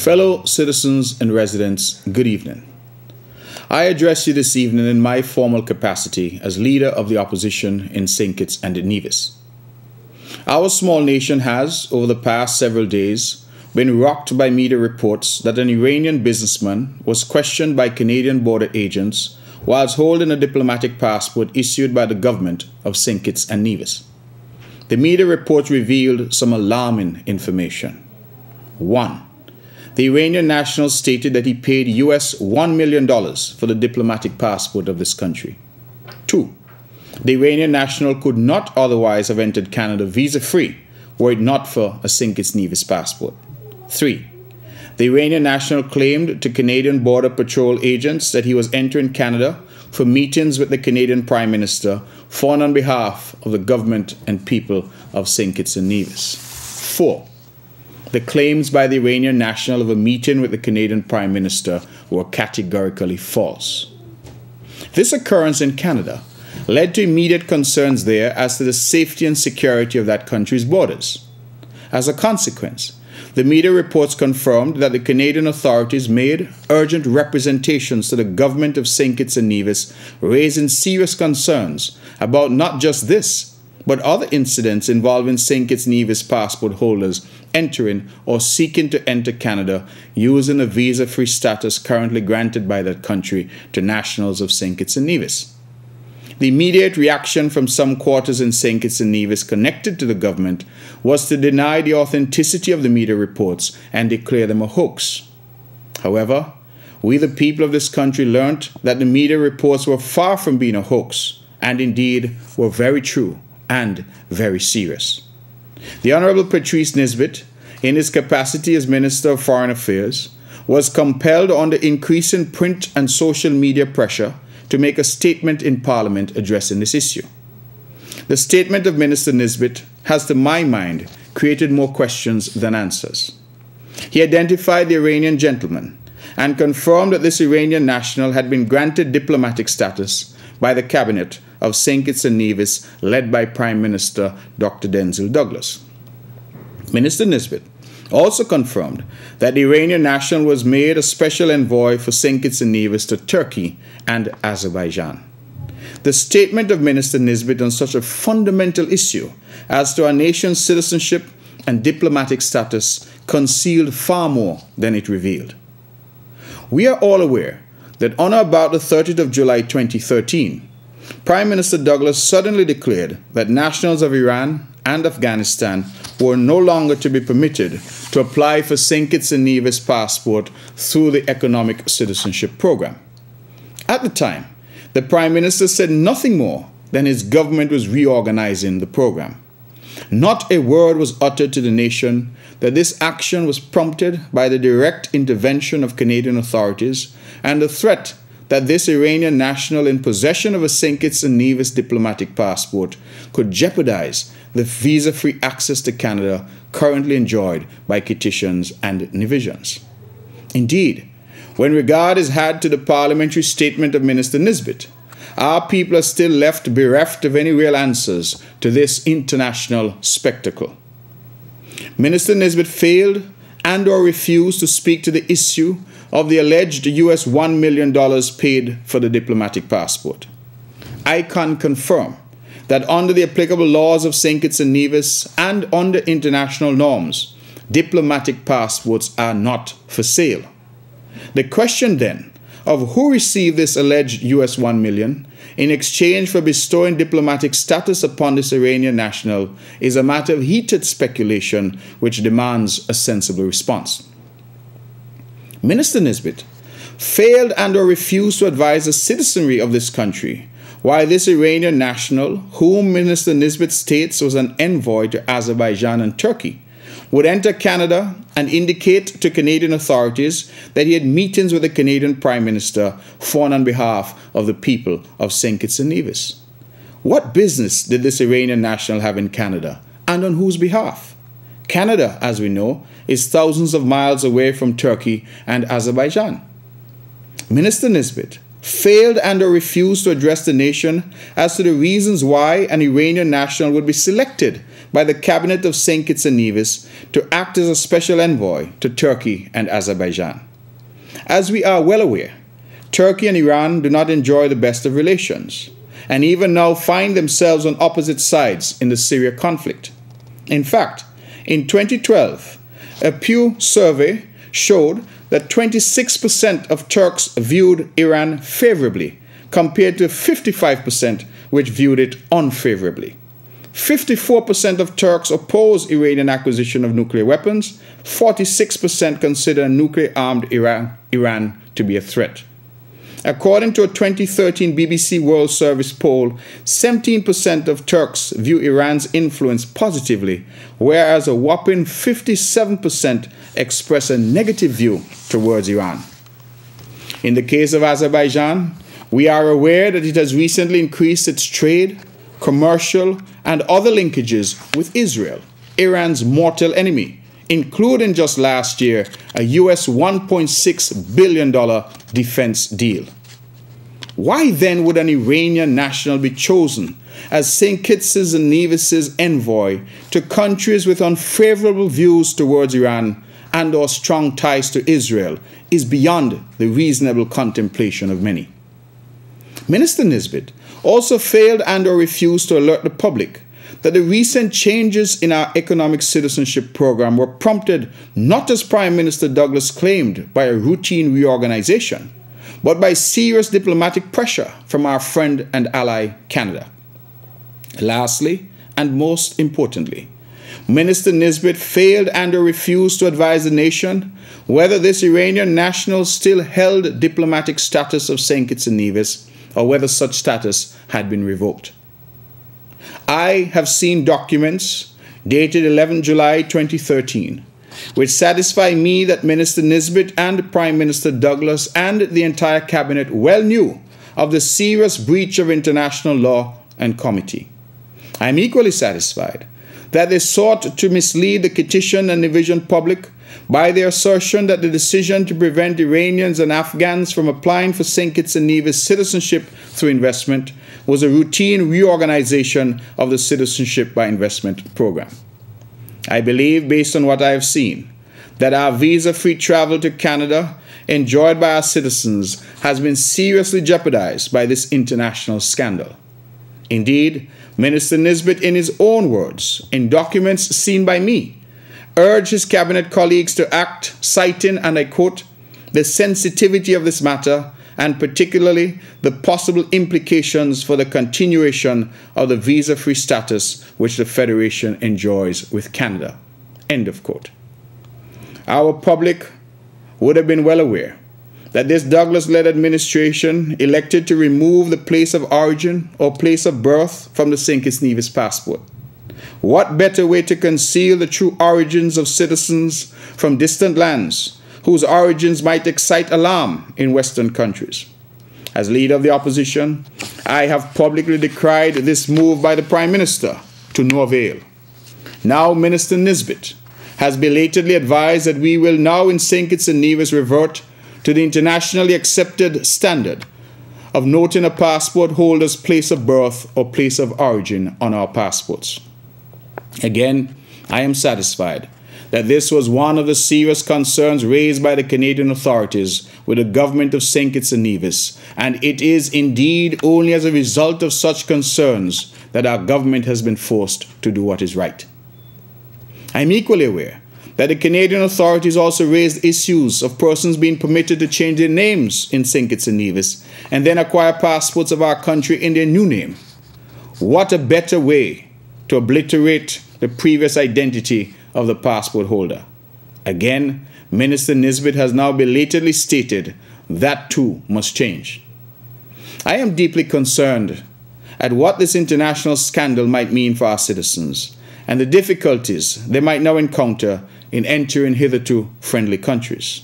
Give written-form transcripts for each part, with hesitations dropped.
Fellow citizens and residents, good evening. I address you this evening in my formal capacity as leader of the opposition in St. Kitts-Nevis. Our small nation has, over the past several days, been rocked by media reports that an Iranian businessman was questioned by Canadian border agents whilst holding a diplomatic passport issued by the government of St. Kitts-Nevis. The media reports revealed some alarming information. 1. The Iranian national stated that he paid US $1 million for the diplomatic passport of this country. 2. The Iranian national could not otherwise have entered Canada visa-free were it not for a St. Kitts-Nevis passport. 3. The Iranian national claimed to Canadian Border Patrol agents that he was entering Canada for meetings with the Canadian Prime Minister for and on behalf of the government and people of St. Kitts-Nevis. 4. The claims by the Iranian national of a meeting with the Canadian Prime Minister were categorically false. This occurrence in Canada led to immediate concerns there as to the safety and security of that country's borders. As a consequence, the media reports confirmed that the Canadian authorities made urgent representations to the government of St. Kitts-Nevis, raising serious concerns about not just this, but other incidents involving St. Kitts-Nevis passport holders entering or seeking to enter Canada using a visa-free status currently granted by that country to nationals of St. Kitts-Nevis. The immediate reaction from some quarters in St. Kitts-Nevis connected to the government was to deny the authenticity of the media reports and declare them a hoax. However, we the people of this country learnt that the media reports were far from being a hoax and indeed were very true and very serious. The Honourable Patrice Nisbet, in his capacity as Minister of Foreign Affairs, was compelled under increasing print and social media pressure to make a statement in Parliament addressing this issue. The statement of Minister Nisbet has, to my mind, created more questions than answers. He identified the Iranian gentleman and confirmed that this Iranian national had been granted diplomatic status by the cabinet of St. Kitts-Nevis, led by Prime Minister Dr. Denzil Douglas. Minister Nisbet also confirmed that the Iranian national was made a special envoy for St. Kitts-Nevis to Turkey and Azerbaijan. The statement of Minister Nisbet on such a fundamental issue as to our nation's citizenship and diplomatic status concealed far more than it revealed. We are all aware that on or about the 30th of July 2013, Prime Minister Douglas suddenly declared that nationals of Iran and Afghanistan were no longer to be permitted to apply for St. Kitts-Nevis passport through the Economic Citizenship Program. At the time, the Prime Minister said nothing more than his government was reorganizing the program. Not a word was uttered to the nation that this action was prompted by the direct intervention of Canadian authorities and the threat that this Iranian national in possession of a St. Kitts-Nevis diplomatic passport could jeopardize the visa-free access to Canada currently enjoyed by Kittitians and Nevisians. Indeed, when regard is had to the parliamentary statement of Minister Nisbet, our people are still left bereft of any real answers to this international spectacle. Minister Nisbet failed and/or refused to speak to the issue of the alleged US $1 million paid for the diplomatic passport. I can confirm that under the applicable laws of St. Kitts-Nevis and under international norms, diplomatic passports are not for sale. The question then of who received this alleged US $1 million in exchange for bestowing diplomatic status upon this Iranian national is a matter of heated speculation which demands a sensible response. Minister Nisbet failed and/or refused to advise the citizenry of this country why this Iranian national, whom Minister Nisbet states was an envoy to Azerbaijan and Turkey, would enter Canada and indicate to Canadian authorities that he had meetings with the Canadian Prime Minister for and on behalf of the people of St. Kitts-Nevis. What business did this Iranian national have in Canada, and on whose behalf? Canada, as we know, is thousands of miles away from Turkey and Azerbaijan. Minister Nisbet failed and/or refused to address the nation as to the reasons why an Iranian national would be selected by the cabinet of St. Kitts-Nevis to act as a special envoy to Turkey and Azerbaijan. As we are well aware, Turkey and Iran do not enjoy the best of relations, and even now find themselves on opposite sides in the Syria conflict. In fact, in 2012, a Pew survey showed that 26% of Turks viewed Iran favorably, compared to 55% which viewed it unfavorably. 54% of Turks oppose Iranian acquisition of nuclear weapons. 46% consider nuclear-armed Iran to be a threat. According to a 2013 BBC World Service poll, 17% of Turks view Iran's influence positively, whereas a whopping 57% express a negative view towards Iran. In the case of Azerbaijan, we are aware that it has recently increased its trade, commercial, and other linkages with Israel, Iran's mortal enemy, including just last year a US $1.6 billion defense deal. Why then would an Iranian national be chosen as St. Kitts-Nevis' envoy to countries with unfavorable views towards Iran and/or strong ties to Israel is beyond the reasonable contemplation of many. Minister Nisbet also failed and/or refused to alert the public that the recent changes in our economic citizenship program were prompted not, as Prime Minister Douglas claimed, by a routine reorganization, but by serious diplomatic pressure from our friend and ally Canada. Lastly, and most importantly, Minister Nisbet failed and/or refused to advise the nation whether this Iranian national still held diplomatic status of St. Kitts-Nevis or whether such status had been revoked. I have seen documents dated 11 July 2013 which satisfy me that Minister Nisbet and Prime Minister Douglas and the entire cabinet well knew of the serious breach of international law and comity. I am equally satisfied that they sought to mislead the Kittitian and Nevisian public by their assertion that the decision to prevent Iranians and Afghans from applying for St. Kitts-Nevis citizenship through investment was a routine reorganization of the Citizenship by Investment program. I believe, based on what I have seen, that our visa-free travel to Canada enjoyed by our citizens has been seriously jeopardized by this international scandal. Indeed, Minister Nisbet, in his own words, in documents seen by me, urged his cabinet colleagues to act, citing, and I quote, the sensitivity of this matter and particularly the possible implications for the continuation of the visa-free status which the Federation enjoys with Canada. End of quote. Our public would have been well aware that this Douglas-led administration elected to remove the place of origin or place of birth from the St. Kitts-Nevis passport. What better way to conceal the true origins of citizens from distant lands whose origins might excite alarm in Western countries? As leader of the opposition, I have publicly decried this move by the Prime Minister to no avail. Now Minister Nisbet has belatedly advised that we will now in St. Kitts-Nevis revert to the internationally accepted standard of noting a passport holder's place of birth or place of origin on our passports. Again, I am satisfied that this was one of the serious concerns raised by the Canadian authorities with the government of St. Kitts-Nevis, and it is indeed only as a result of such concerns that our government has been forced to do what is right. I am equally aware that the Canadian authorities also raised issues of persons being permitted to change their names in St. Kitts-Nevis and then acquire passports of our country in their new name. What a better way to obliterate the previous identity of the passport holder. Again, Minister Nisbet has now belatedly stated that too must change. I am deeply concerned at what this international scandal might mean for our citizens and the difficulties they might now encounter in entering hitherto friendly countries.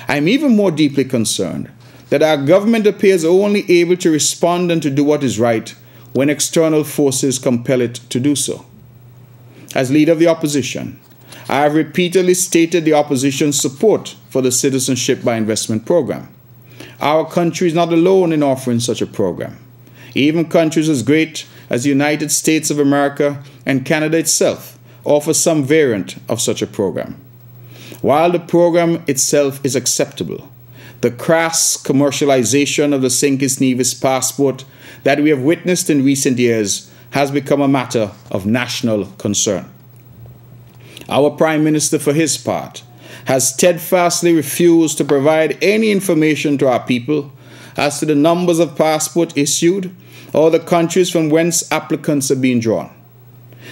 I am even more deeply concerned that our government appears only able to respond and to do what is right when external forces compel it to do so. As leader of the opposition, I have repeatedly stated the opposition's support for the Citizenship by Investment program. Our country is not alone in offering such a program. Even countries as great as the United States of America and Canada itself offer some variant of such a program. While the program itself is acceptable, the crass commercialization of the St.Kitts-Nevis passport that we have witnessed in recent years has become a matter of national concern. Our Prime Minister, for his part, has steadfastly refused to provide any information to our people as to the numbers of passports issued or the countries from whence applicants are being drawn.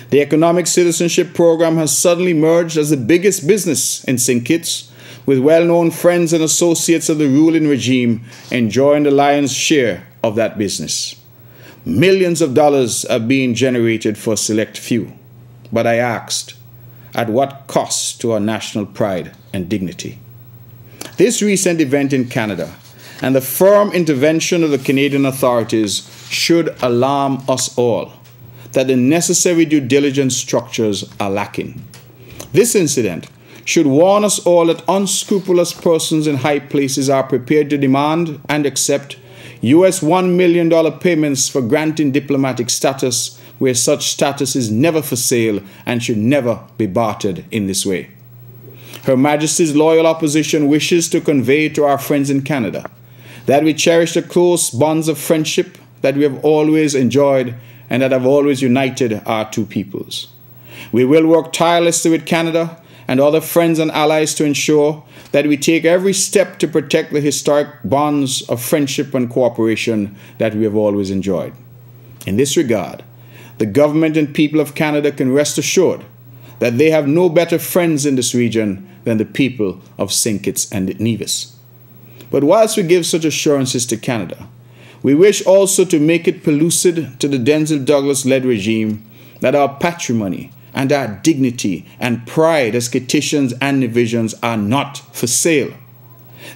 The Economic Citizenship Program has suddenly emerged as the biggest business in St. Kitts, with well-known friends and associates of the ruling regime enjoying the lion's share of that business. Millions of dollars are being generated for a select few. But I asked, at what cost to our national pride and dignity? This recent event in Canada and the firm intervention of the Canadian authorities should alarm us all that the necessary due diligence structures are lacking. This incident should warn us all that unscrupulous persons in high places are prepared to demand and accept US $1 million payments for granting diplomatic status where such status is never for sale and should never be bartered in this way. Her Majesty's loyal opposition wishes to convey to our friends in Canada that we cherish the close bonds of friendship that we have always enjoyed and that have always united our two peoples. We will work tirelessly with Canada and other friends and allies to ensure that we take every step to protect the historic bonds of friendship and cooperation that we have always enjoyed. In this regard, the government and people of Canada can rest assured that they have no better friends in this region than the people of St. Kitts-Nevis. But whilst we give such assurances to Canada, we wish also to make it pellucid to the Denzel Douglas-led regime that our patrimony and our dignity and pride as Kittitians and Nevisians are not for sale.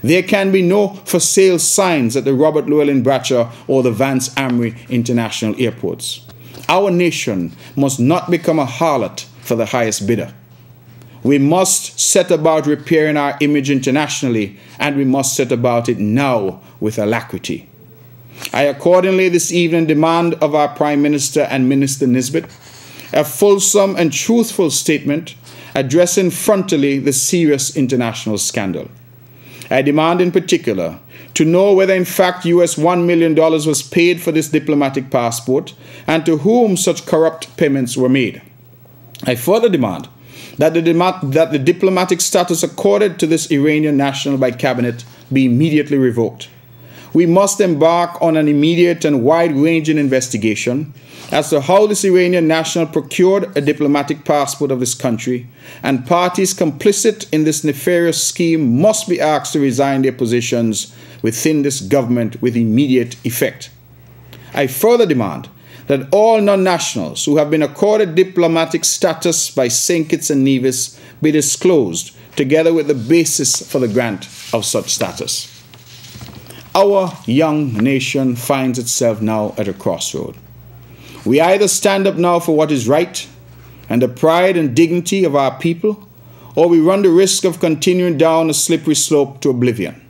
There can be no for sale signs at the Robert Llewellyn Bradshaw or the Vance Amry International Airports. Our nation must not become a harlot for the highest bidder. We must set about repairing our image internationally, and we must set about it now with alacrity. I accordingly this evening demand of our Prime Minister and Minister Nisbet a fulsome and truthful statement addressing frontally the serious international scandal. I demand in particular to know whether in fact US $1 million was paid for this diplomatic passport and to whom such corrupt payments were made. I further demand that the diplomatic status accorded to this Iranian national by cabinet be immediately revoked. We must embark on an immediate and wide-ranging investigation as to how this Iranian national procured a diplomatic passport of this country, and parties complicit in this nefarious scheme must be asked to resign their positions within this government with immediate effect. I further demand that all non-nationals who have been accorded diplomatic status by St. Kitts-Nevis be disclosed, together with the basis for the grant of such status. Our young nation finds itself now at a crossroad. We either stand up now for what is right and the pride and dignity of our people, or we run the risk of continuing down a slippery slope to oblivion.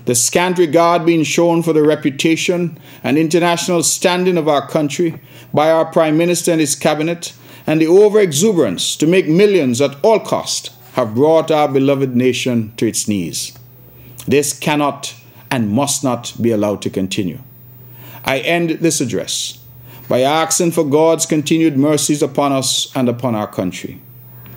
The scant regard being shown for the reputation and international standing of our country by our Prime Minister and his cabinet, and the over-exuberance to make millions at all cost, have brought our beloved nation to its knees. This cannot and must not be allowed to continue. I end this address by asking for God's continued mercies upon us and upon our country.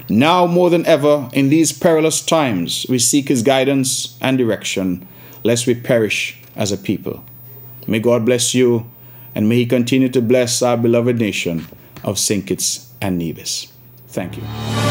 Now more than ever, in these perilous times, we seek His guidance and direction, lest we perish as a people. May God bless you, and may He continue to bless our beloved nation of St. Kitts and Nevis. Thank you.